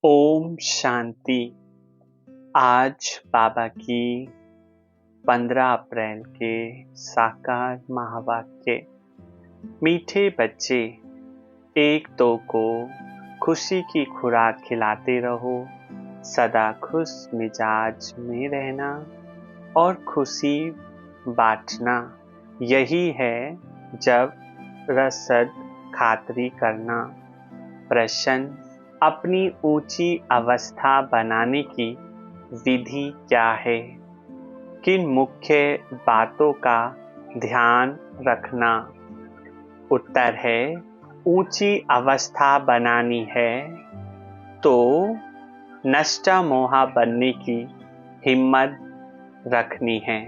ओम शांति। आज बाबा की 15 अप्रैल के साकार महावाक्य। मीठे बच्चे, एक दो को खुशी की खुराक खिलाते रहो। सदा खुश मिजाज में रहना और खुशी बांटना, यही है जब रसद खातरी करना। प्रश्न: अपनी ऊंची अवस्था बनाने की विधि क्या है? किन मुख्य बातों का ध्यान रखना? उत्तर है, ऊंची अवस्था बनानी है तो नष्टा मोहा बनने की हिम्मत रखनी है।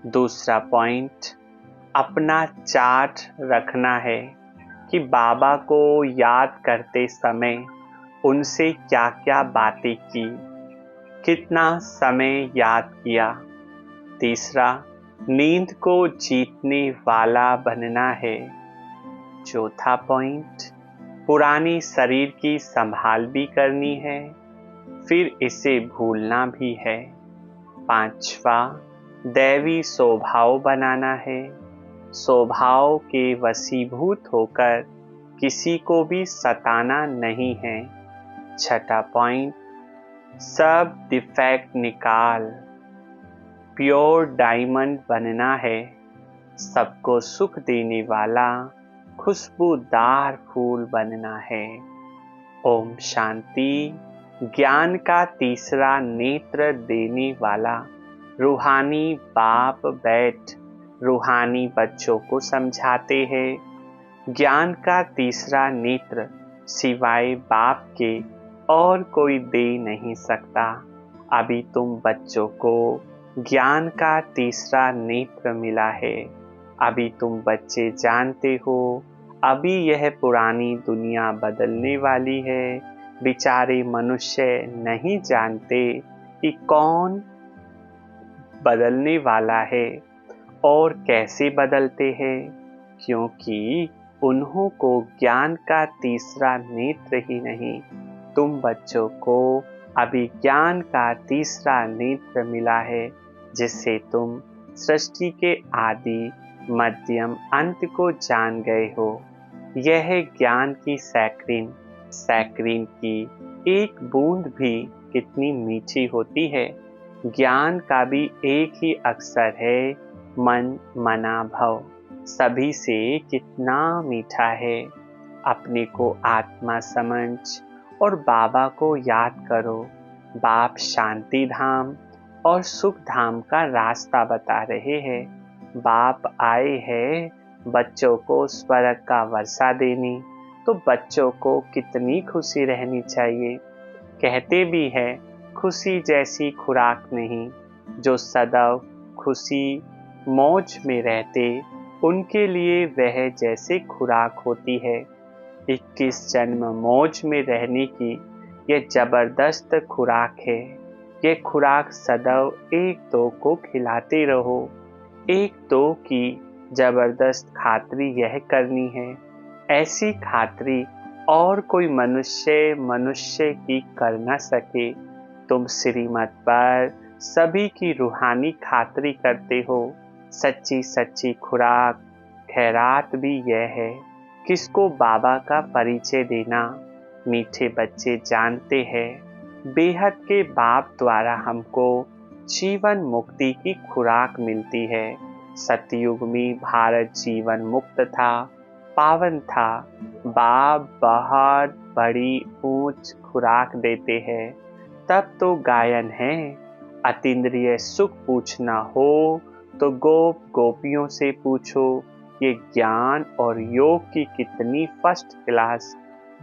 दूसरा पॉइंट, अपना चार्ट रखना है कि बाबा को याद करते समय उनसे क्या क्या बातें की, कितना समय याद किया। तीसरा, नींद को जीतने वाला बनना है। चौथा पॉइंट, पुरानी शरीर की संभाल भी करनी है, फिर इसे भूलना भी है। पांचवा, दैवी स्वभाव बनाना है, स्वभाव के वशीभूत होकर किसी को भी सताना नहीं है। छठा पॉइंट, सब डिफेक्ट निकाल, प्योर डायमंड बनना है, सबको सुख देने वाला खुशबूदार फूल बनना है। ओम शांति। ज्ञान का तीसरा नेत्र देने वाला रूहानी बाप बैठ रूहानी बच्चों को समझाते हैं। ज्ञान का तीसरा नेत्र सिवाय बाप के और कोई दे नहीं सकता। अभी तुम बच्चों को ज्ञान का तीसरा नेत्र मिला है। अभी तुम बच्चे जानते हो, अभी यह पुरानी दुनिया बदलने वाली है। बेचारे मनुष्य नहीं जानते कि कौन बदलने वाला है और कैसे बदलते हैं, क्योंकि उन्हों को ज्ञान का तीसरा नेत्र ही नहीं। तुम बच्चों को अभी ज्ञान का तीसरा नेत्र मिला है, जिससे तुम सृष्टि के आदि मध्यम अंत को जान गए हो। यह ज्ञान की सैक्रीन की एक बूंद भी कितनी मीठी होती है। ज्ञान का भी एक ही अक्षर है, मन मना भव, सभी से कितना मीठा है। अपने को आत्मा समझ और बाबा को याद करो। बाप शांति धाम और सुख धाम का रास्ता बता रहे हैं। बाप आए हैं बच्चों को स्वर्ग का वर्षा देने, तो बच्चों को कितनी खुशी रहनी चाहिए। कहते भी है, खुशी जैसी खुराक नहीं। जो सदैव खुशी मौज में रहते, उनके लिए वह जैसे खुराक होती है। 21 जन्म मौज में रहने की यह जबरदस्त खुराक है। ये खुराक सदैव एक दो को खिलाते रहो। एक दो की जबरदस्त खातरी यह करनी है, ऐसी खातरी और कोई मनुष्य की कर न सके। तुम श्रीमत पर सभी की रूहानी खातरी करते हो। सच्ची सच्ची खुराक खैरात भी यह है, किसको बाबा का परिचय देना। मीठे बच्चे जानते हैं, बेहद के बाप द्वारा हमको जीवन मुक्ति की खुराक मिलती है। सतयुग में भारत जीवन मुक्त था, पावन था। बाप बहुत बड़ी ऊंच खुराक देते हैं, तब तो गायन है। अतीन्द्रिय सुख पूछना हो तो गोपियों से पूछो। ये ज्ञान और योग की कितनी फर्स्ट क्लास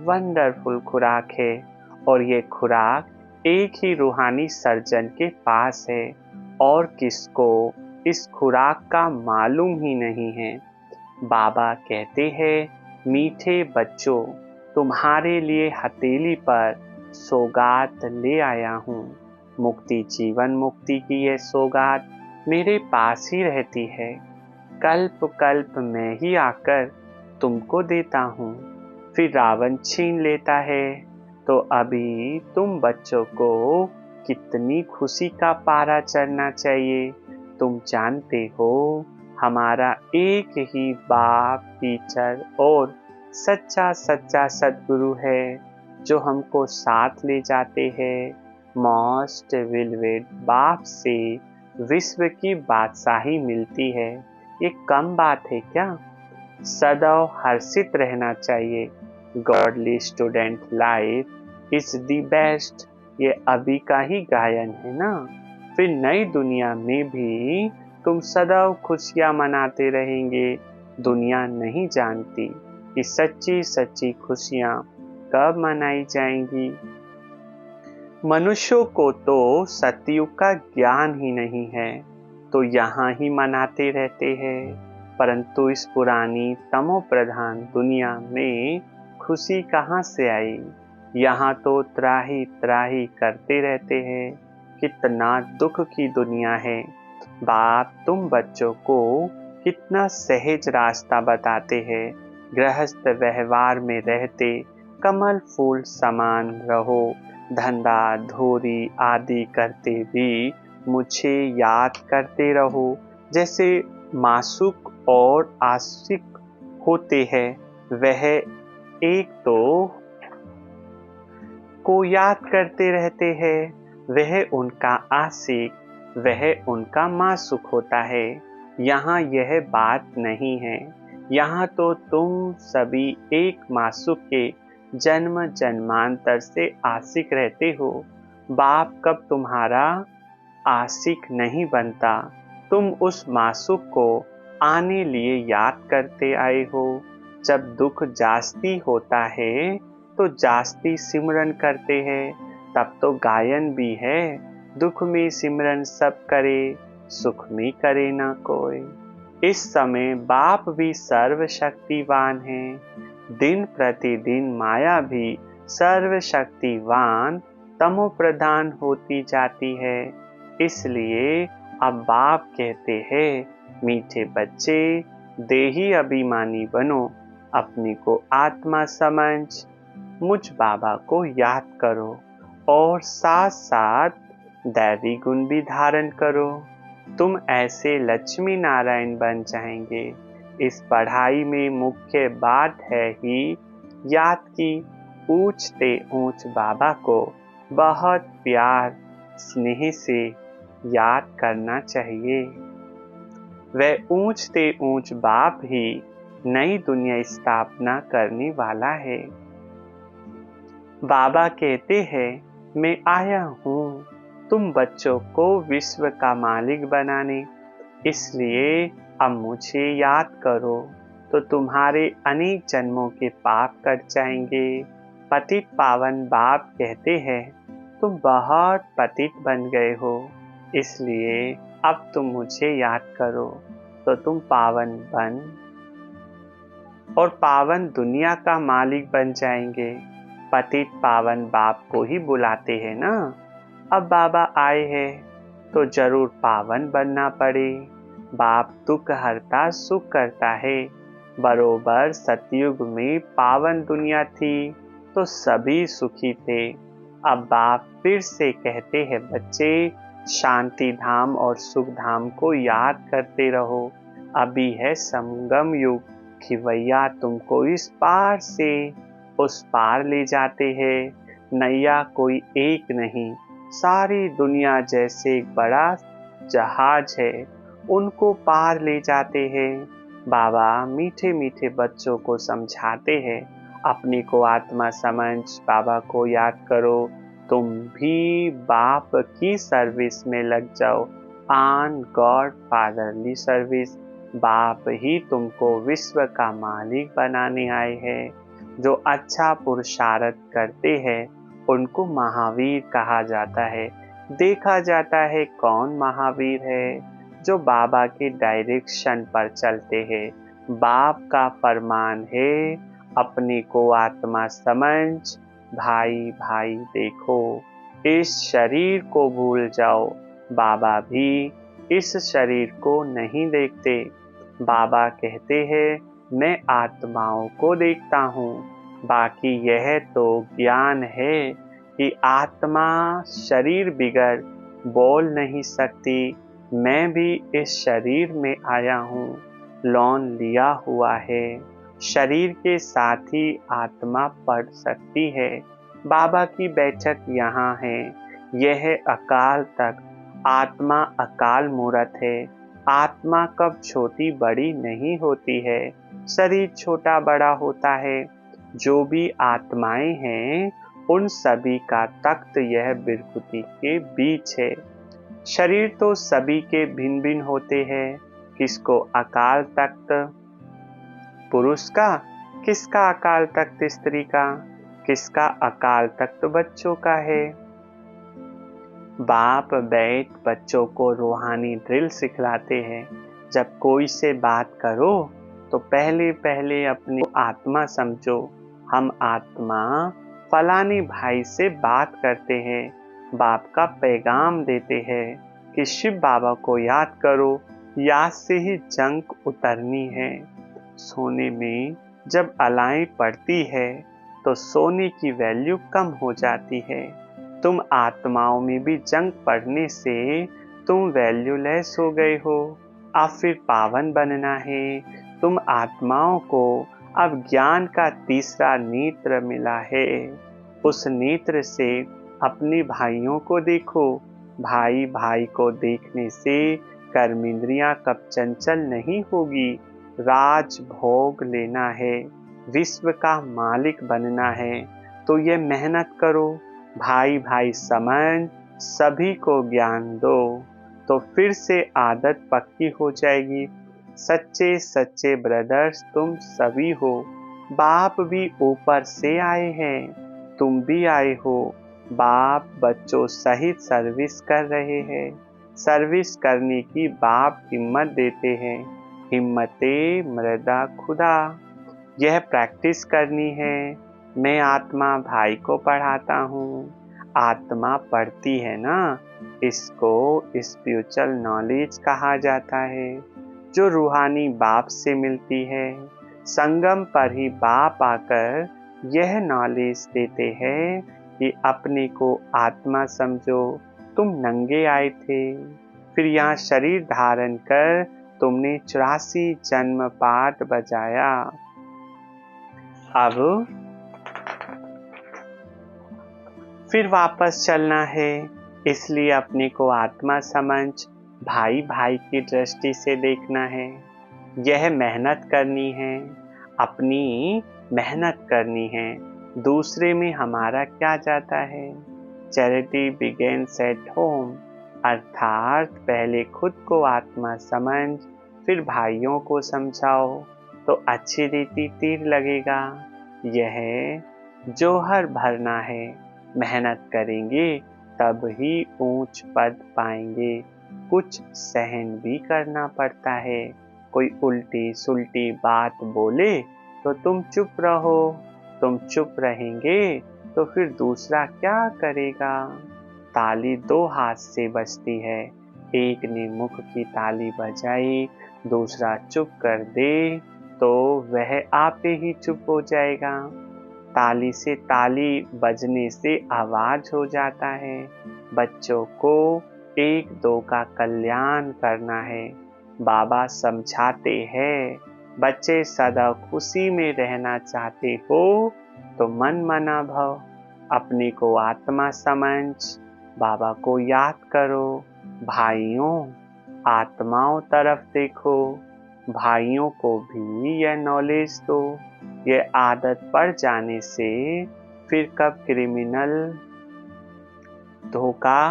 वंडरफुल खुराक है, और ये खुराक एक ही रूहानी सर्जन के पास है, और किसको इस खुराक का मालूम ही नहीं है। बाबा कहते हैं, मीठे बच्चों, तुम्हारे लिए हथेली पर सौगात ले आया हूँ। मुक्ति जीवन मुक्ति की यह सौगात मेरे पास ही रहती है। कल्प कल्प में ही आकर तुमको देता हूँ। फिर रावण छीन लेता है, तो अभी तुम बच्चों को कितनी खुशी का पारा चढ़ना चाहिए। तुम जानते हो हमारा एक ही बाप, टीचर और सच्चा सच्चा सद्गुरु है जो हमको साथ ले जाते हैं। मोस्ट विलवेड बाप से विश्व की बादशाही मिलती है। ये कम बात है क्या? सदैव हर्षित रहना चाहिए। Godly student life is the best. ये अभी का ही गायन है ना। फिर नई दुनिया में भी तुम सदैव खुशियां मनाते रहेंगे। दुनिया नहीं जानती कि सच्ची सच्ची खुशियां कब मनाई जाएंगी। मनुष्यों को तो सतयुग का ज्ञान ही नहीं है, तो यहाँ ही मनाते रहते हैं। परंतु इस पुरानी तमो प्रधान दुनिया में खुशी कहाँ से आई? यहाँ तो त्राही त्राही करते रहते हैं। कितना दुख की दुनिया है। बाप तुम बच्चों को कितना सहज रास्ता बताते हैं। गृहस्थ व्यवहार में रहते कमल फूल समान रहो। धंधा धोरी आदि करते भी मुझे याद करते रहो। जैसे मासूक और आशिक होते हैं, वह एक तो को याद करते रहते हैं, वह उनका आशिक, वह उनका मासूक होता है। यहाँ यह बात नहीं है। यहाँ तो तुम सभी एक मासूक के जन्म जन्मांतर से आशिक रहते हो। बाप कब तुम्हारा आशिक नहीं बनता। तुम उस मासूक को आने लिए याद करते आए हो। जब दुख जास्ती होता है तो जास्ती सिमरन करते हैं। तब तो गायन भी है, दुख में सिमरन सब करे, सुख में करे ना कोई। इस समय बाप भी सर्वशक्तिवान है। दिन प्रतिदिन माया भी सर्वशक्तिवान तमो प्रधान होती जाती है। इसलिए अब बाप कहते हैं, मीठे बच्चे देही अभिमानी बनो, अपने को आत्मा समझ मुझ बाबा को याद करो और साथ साथ दैवी गुण भी धारण करो। तुम ऐसे लक्ष्मी नारायण बन जाएंगे। इस पढ़ाई में मुख्य बात है ही याद की ऊंचते ऊंच बाबा को बहुत प्यार स्नेह से याद करना चाहिए। वह ऊंचते ऊंच बाप ही नई दुनिया स्थापना करने वाला है। बाबा कहते हैं, मैं आया हूँ तुम बच्चों को विश्व का मालिक बनाने। इसलिए अब मुझे याद करो तो तुम्हारे अनेक जन्मों के पाप कट जाएंगे। पतित पावन बाप कहते हैं, तुम बहुत पतित बन गए हो, इसलिए अब तुम मुझे याद करो तो तुम पावन बन और पावन दुनिया का मालिक बन जाएंगे। पतित पावन बाप को ही बुलाते हैं ना। अब बाबा आए हैं तो जरूर पावन बनना पड़े। बाप दुख हरता सुख करता है। बरोबर सतयुग में पावन दुनिया थी तो सभी सुखी थे। अब बाप फिर से कहते हैं, बच्चे शांति धाम और सुख धाम को याद करते रहो। अभी है संगम युग कि भैया तुमको इस पार से उस पार ले जाते हैं। नैया कोई एक नहीं, सारी दुनिया जैसे एक बड़ा जहाज है, उनको पार ले जाते हैं। बाबा मीठे मीठे बच्चों को समझाते हैं, अपने को आत्मा समझ बाबा को याद करो। तुम भी बाप की सर्विस में लग जाओ, ऑन गॉड फादरली सर्विस। बाप ही तुमको विश्व का मालिक बनाने आए हैं। जो अच्छा पुरुषार्थ करते हैं उनको महावीर कहा जाता है। देखा जाता है कौन महावीर है? जो बाबा के डायरेक्शन पर चलते हैं। बाप का फरमान है, अपने को आत्मा समझ, भाई भाई देखो। इस शरीर को भूल जाओ। बाबा भी इस शरीर को नहीं देखते। बाबा कहते हैं, मैं आत्माओं को देखता हूँ। बाकी यह तो ज्ञान है कि आत्मा शरीर बिगर बोल नहीं सकती। मैं भी इस शरीर में आया हूँ, लोन लिया हुआ है। शरीर के साथ ही आत्मा पढ़ सकती है। बाबा की बैठक यहाँ है। यह अकाल तक आत्मा अकाल मूरत है। आत्मा कब छोटी बड़ी नहीं होती है, शरीर छोटा बड़ा होता है। जो भी आत्माएं हैं उन सभी का तख्त यह बिरकुटी के बीच है। शरीर तो सभी के भिन्न भिन्न होते हैं। किसको अकाल तख्त पुरुष का, किसका अकाल तख्त स्त्री का, किसका अकाल तख्त बच्चों का है। बाप बैठ बच्चों को रूहानी ड्रिल सिखलाते हैं। जब कोई से बात करो तो पहले पहले अपनी आत्मा समझो। हम आत्मा फलाने भाई से बात करते हैं, बाप का पैगाम देते हैं कि शिव बाबा को याद करो, याद से ही जंग उतरनी है। सोने में जब अलाएं पड़ती है तो सोने की वैल्यू कम हो जाती है। तुम आत्माओं में भी जंग पड़ने से तुम वैल्यूलेस हो गए हो। अब फिर पावन बनना है। तुम आत्माओं को अब ज्ञान का तीसरा नेत्र मिला है। उस नेत्र से अपने भाइयों को देखो। भाई भाई को देखने से कर्मेंद्रियां कब चंचल नहीं होगी। राज भोग लेना है, विश्व का मालिक बनना है, तो ये मेहनत करो। भाई भाई समझ सभी को ज्ञान दो, तो फिर से आदत पक्की हो जाएगी। सच्चे सच्चे ब्रदर्स तुम सभी हो। बाप भी ऊपर से आए हैं, तुम भी आए हो। बाप बच्चों सहित सर्विस कर रहे हैं। सर्विस करने की बाप हिम्मत देते हैं। हिम्मते मृदा खुदा। यह प्रैक्टिस करनी है। मैं आत्मा भाई को पढ़ाता हूँ। आत्मा पढ़ती है ना, इसको स्पिरिचुअल नॉलेज कहा जाता है, जो रूहानी बाप से मिलती है। संगम पर ही बाप आकर यह नॉलेज देते हैं कि अपने को आत्मा समझो। तुम नंगे आए थे, फिर यहाँ शरीर धारण कर तुमने 84 जन्म पाठ बजाया। अब फिर वापस चलना है। इसलिए अपने को आत्मा समझ भाई भाई की दृष्टि से देखना है। यह मेहनत करनी है, अपनी मेहनत करनी है। दूसरे में हमारा क्या जाता है। चैरिटी बिगिंस एट होम, अर्थात पहले खुद को आत्मा समझ फिर भाइयों को समझाओ तो अच्छी रीति तीर लगेगा। यह जोहर भरना है। मेहनत करेंगे तब ही ऊंच पद पाएंगे। कुछ सहन भी करना पड़ता है। कोई उल्टी सुल्टी बात बोले तो तुम चुप रहो। तुम चुप रहेंगे तो फिर दूसरा क्या करेगा। ताली दो हाथ से बजती है। एक ने मुख की ताली बजाई, दूसरा चुप कर दे तो वह आपे ही चुप हो जाएगा। ताली से ताली बजने से आवाज हो जाता है। बच्चों को एक दो का कल्याण करना है। बाबा समझाते हैं, बच्चे सदा खुशी में रहना चाहते हो तो मन मना भव। अपने को आत्मा समझ बाबा को याद करो। भाइयों आत्माओं तरफ देखो। भाइयों को भी यह नॉलेज दो। यह आदत पड़ जाने से फिर कब क्रिमिनल धोखा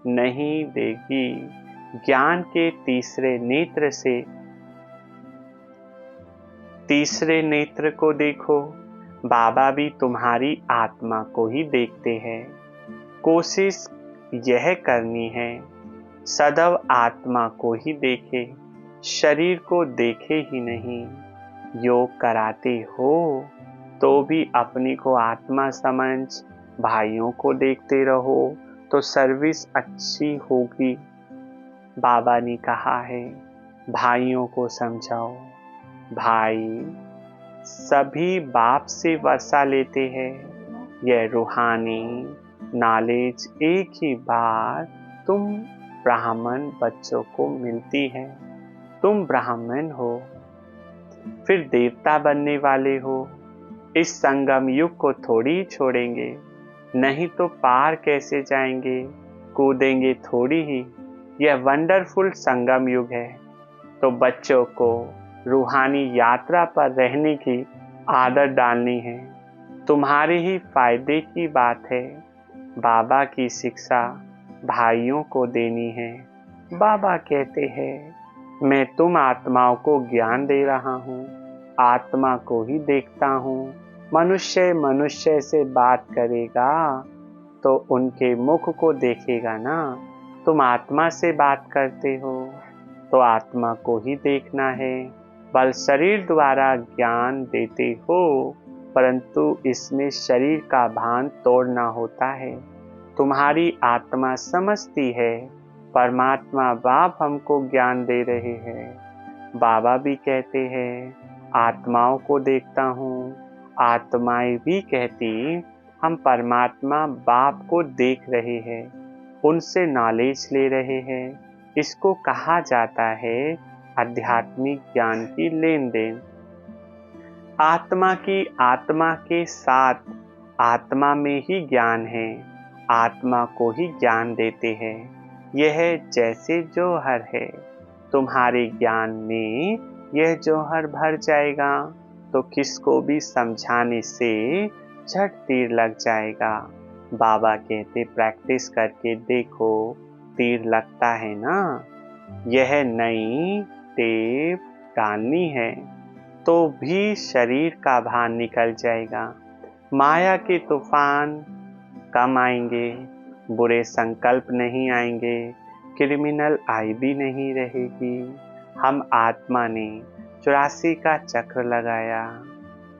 नहीं देगी। ज्ञान के तीसरे नेत्र को देखो। बाबा भी तुम्हारी आत्मा को ही देखते हैं। कोशिश यह करनी है सदैव आत्मा को ही देखे, शरीर को देखे ही नहीं। योग कराते हो तो भी अपने को आत्मा समझ भाइयों को देखते रहो तो सर्विस अच्छी होगी। बाबा ने कहा है भाइयों को समझाओ। भाई सभी बाप से वर्षा लेते हैं। यह रूहानी नॉलेज एक ही बार तुम ब्राह्मण बच्चों को मिलती है। तुम ब्राह्मण हो, फिर देवता बनने वाले हो। इस संगम युग को थोड़ी छोड़ेंगे, नहीं तो पार कैसे जाएंगे, कूदेंगे थोड़ी ही। यह वंडरफुल संगम युग है। तो बच्चों को रूहानी यात्रा पर रहने की आदत डालनी है। तुम्हारे ही फायदे की बात है। बाबा की शिक्षा भाइयों को देनी है। बाबा कहते हैं मैं तुम आत्माओं को ज्ञान दे रहा हूँ, आत्मा को ही देखता हूँ। मनुष्य मनुष्य से बात करेगा तो उनके मुख को देखेगा ना। तुम आत्मा से बात करते हो तो आत्मा को ही देखना है। बल शरीर द्वारा ज्ञान देते हो, परंतु इसमें शरीर का भान तोड़ना होता है। तुम्हारी आत्मा समझती है परमात्मा बाप हमको ज्ञान दे रहे हैं। बाबा भी कहते हैं आत्माओं को देखता हूँ। आत्माएं भी कहती हम परमात्मा बाप को देख रहे हैं, उनसे नॉलेज ले रहे हैं। इसको कहा जाता है आध्यात्मिक ज्ञान की लेन देन। आत्मा की आत्मा के साथ आत्मा में ही ज्ञान है, आत्मा को ही ज्ञान देते हैं। यह जैसे जौहर है, तुम्हारे ज्ञान में यह जौहर भर जाएगा तो किसको भी समझाने से झट तीर लग जाएगा। बाबा कहते प्रैक्टिस करके देखो, तीर लगता है ना। यह नई टेप डालनी है तो भी शरीर का भान निकल जाएगा। माया के तूफान कम आएंगे, बुरे संकल्प नहीं आएंगे, क्रिमिनल आई भी नहीं रहेगी। हम आत्मा ने 84 का चक्र लगाया,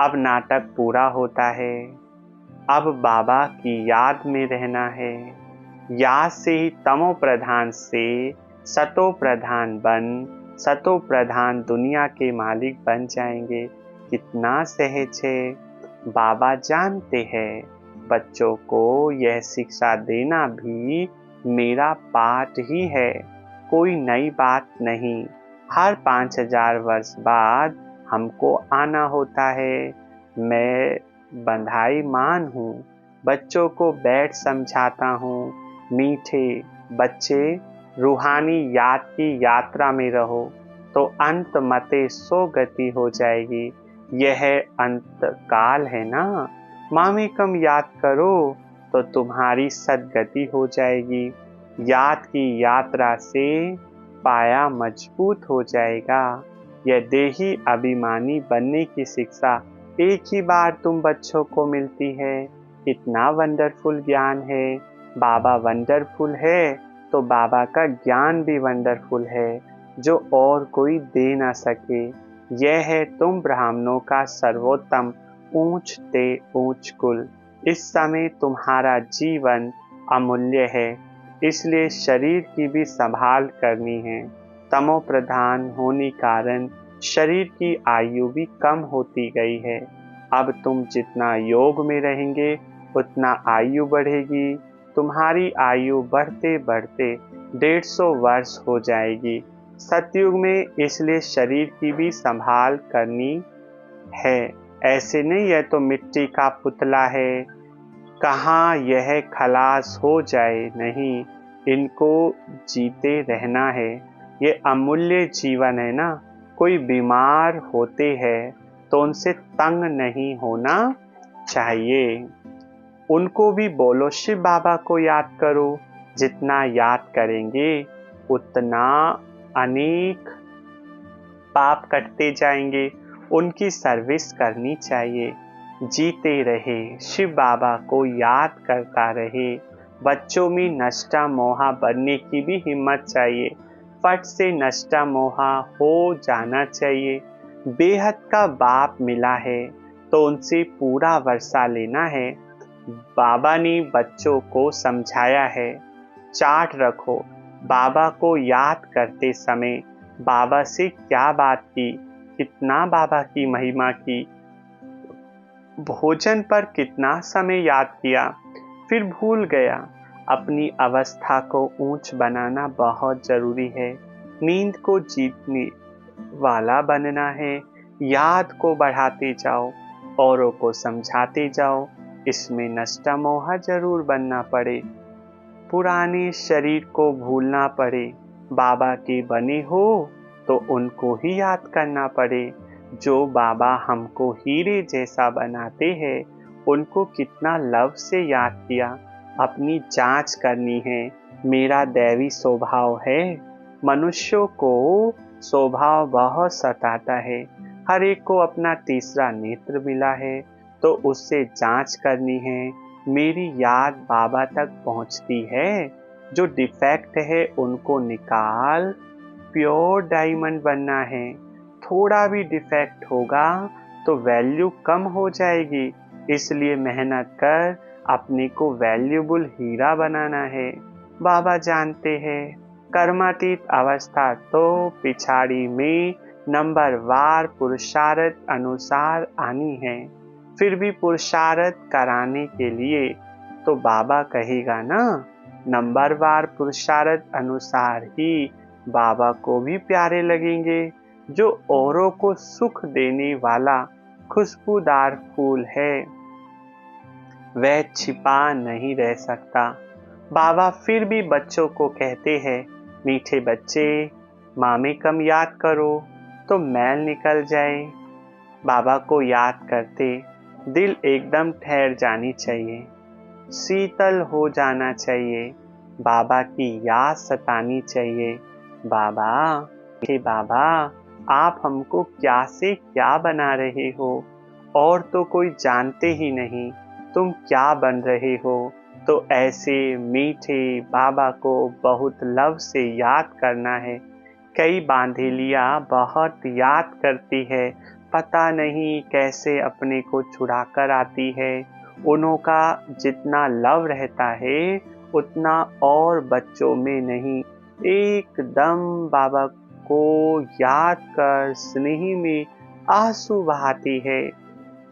अब नाटक पूरा होता है। अब बाबा की याद में रहना है। याद से ही तमो प्रधान से सतो प्रधान बन, सतो प्रधान दुनिया के मालिक बन जाएंगे। कितना सहज है। बाबा जानते हैं बच्चों को यह शिक्षा देना भी मेरा पाठ ही है, कोई नई बात नहीं। हर 5000 वर्ष बाद हमको आना होता है। मैं बंधाई मान हूँ, बच्चों को बैठ समझाता हूँ। मीठे बच्चे रूहानी याद की यात्रा में रहो तो अंत मते सो गति हो जाएगी। यह अंत काल है ना। मामेकम याद करो तो तुम्हारी सद्गति हो जाएगी। याद की यात्रा से पाया मजबूत हो जाएगा। यह देही अभिमानी बनने की शिक्षा एक ही बार तुम बच्चों को मिलती है। कितना वंडरफुल ज्ञान है। बाबा वंडरफुल है तो बाबा का ज्ञान भी वंडरफुल है, जो और कोई दे ना सके। यह है तुम ब्राह्मणों का सर्वोत्तम ऊंच ते ऊंच कुल। इस समय तुम्हारा जीवन अमूल्य है, इसलिए शरीर की भी संभाल करनी है। तमो प्रधान होने कारण शरीर की आयु भी कम होती गई है। अब तुम जितना योग में रहेंगे उतना आयु बढ़ेगी। तुम्हारी आयु बढ़ते बढ़ते 150 वर्ष हो जाएगी सतयुग में, इसलिए शरीर की भी संभाल करनी है। ऐसे नहीं, यह तो मिट्टी का पुतला है, कहाँ यह खलास हो जाए, नहीं, इनको जीते रहना है। ये अमूल्य जीवन है ना। कोई बीमार होते हैं तो उनसे तंग नहीं होना चाहिए। उनको भी बोलो शिव बाबा को याद करो। जितना याद करेंगे उतना अनेक पाप कटते जाएंगे। उनकी सर्विस करनी चाहिए। जीते रहे, शिव बाबा को याद करता रहे। बच्चों में नष्टा मोहा बनने की भी हिम्मत चाहिए। फट से नष्टा मोहा हो जाना चाहिए। बेहद का बाप मिला है तो उनसे पूरा वर्षा लेना है। बाबा ने बच्चों को समझाया है, चार्ट रखो। बाबा को याद करते समय बाबा से क्या बात की, कितना बाबा की महिमा की, भोजन पर कितना समय याद किया, फिर भूल गया। अपनी अवस्था को ऊंच बनाना बहुत जरूरी है। नींद को जीतने वाला बनना है। याद को बढ़ाते जाओ, औरों को समझाते जाओ। इसमें नष्टमोह जरूर बनना पड़े, पुराने शरीर को भूलना पड़े। बाबा के बने हो तो उनको ही याद करना पड़े। जो बाबा हमको हीरे जैसा बनाते हैं, उनको कितना लव से याद किया। अपनी जांच करनी है। मेरा दैवी स्वभाव है। मनुष्यों को स्वभाव बहुत सताता है। हर एक को अपना तीसरा नेत्र मिला है, तो उससे जांच करनी है। मेरी याद बाबा तक पहुंचती है। जो डिफेक्ट है उनको निकाल प्योर डायमंड बनना है। थोड़ा भी डिफेक्ट होगा तो वैल्यू कम हो जाएगी। इसलिए मेहनत कर अपने को वैल्यूबल हीरा बनाना है। बाबा जानते हैं कर्मातीत अवस्था तो पिछाड़ी में नंबरवार पुरुषार्थ अनुसार आनी है। फिर भी पुरुषार्थ कराने के लिए तो बाबा कहेगा ना, नंबरवार पुरुषार्थ अनुसार ही बाबा को भी प्यारे लगेंगे। जो औरों को सुख देने वाला खुशबूदार फूल है, वह छिपा नहीं रह सकता। बाबा फिर भी बच्चों को कहते हैं, मीठे बच्चे, मामे कम याद करो तो मैल निकल जाए। बाबा को याद करते दिल एकदम ठहर जानी चाहिए, शीतल हो जाना चाहिए। बाबा की याद सतानी चाहिए। बाबा, हे बाबा, आप हमको क्या से क्या बना रहे हो, और तो कोई जानते ही नहीं तुम क्या बन रहे हो। तो ऐसे मीठे बाबा को बहुत लव से याद करना है। कई बांधेलियाँ बहुत याद करती है, पता नहीं कैसे अपने को छुड़ा कर आती है। उनका जितना लव रहता है उतना और बच्चों में नहीं। एकदम बाबा को याद कर स्नेह में आंसू बहाती है।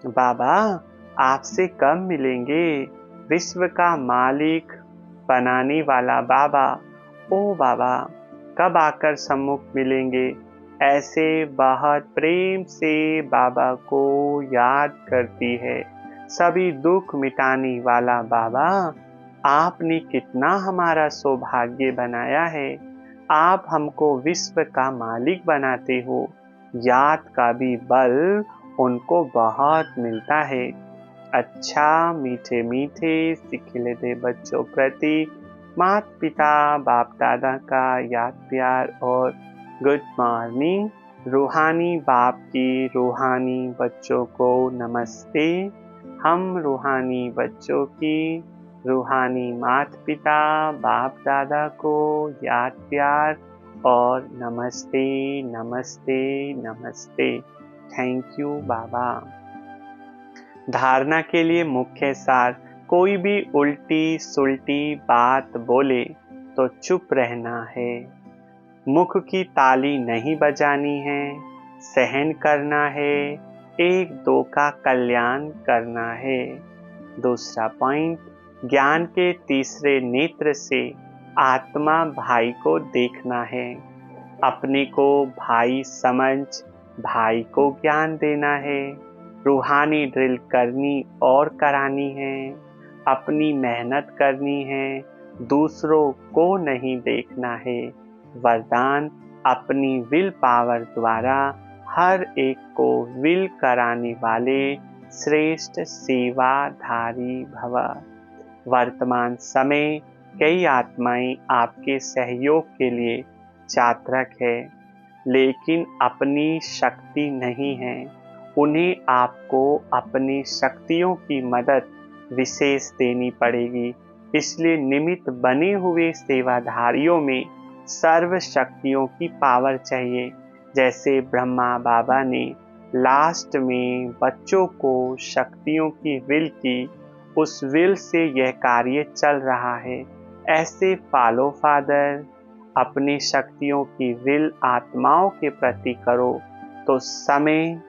बाबा आपसे कब मिलेंगे? विश्व का मालिक बनाने वाला बाबा, ओ बाबा कब आकर सम्मुख मिलेंगे? ऐसे बहुत प्रेम से बाबा को याद करती है। सभी दुख मिटाने वाला बाबा, आपने कितना हमारा सौभाग्य बनाया है। आप हमको विश्व का मालिक बनाते हो। याद का भी बल उनको बहुत मिलता है। अच्छा मीठे मीठे सिखिलते बच्चों प्रति माता पिता बाप दादा का याद प्यार और गुड मॉर्निंग। रूहानी बाप की रूहानी बच्चों को नमस्ते। हम रूहानी बच्चों की रूहानी माता पिता बाप दादा को याद प्यार और नमस्ते नमस्ते नमस्ते। थैंक यू बाबा। धारणा के लिए मुख्य सार, कोई भी उल्टी सुल्टी बात बोले तो चुप रहना है। मुख की ताली नहीं बजानी है, सहन करना है, एक दो का कल्याण करना है। दूसरा पॉइंट, ज्ञान के तीसरे नेत्र से आत्मा भाई को देखना है। अपने को भाई समझ भाई को ज्ञान देना है। रूहानी ड्रिल करनी और करानी है। अपनी मेहनत करनी है, दूसरों को नहीं देखना है। वरदान, अपनी विल पावर द्वारा हर एक को विल कराने वाले श्रेष्ठ सेवाधारी भव। वर्तमान समय कई आत्माएं आपके सहयोग के लिए चातरक है, लेकिन अपनी शक्ति नहीं है। उन्हें आपको अपनी शक्तियों की मदद विशेष देनी पड़ेगी। इसलिए निमित्त बने हुए सेवाधारियों में सर्व शक्तियों की पावर चाहिए। जैसे ब्रह्मा बाबा ने लास्ट में बच्चों को शक्तियों की विल की, उस विल से यह कार्य चल रहा है। ऐसे फॉलो फादर अपनी शक्तियों की विल आत्माओं के प्रति करो तो समय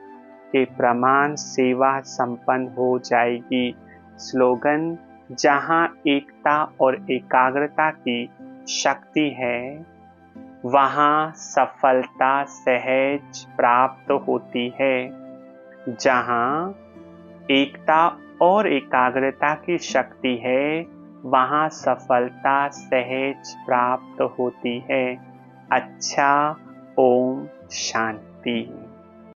के प्रमाण सेवा संपन्न हो जाएगी। स्लोगन: जहाँ एकता और एकाग्रता की शक्ति है, वहाँ सफलता सहज प्राप्त होती है। जहाँ एकता और एकाग्रता की शक्ति है, वहाँ सफलता सहज प्राप्त होती है। अच्छा, ओम शांति।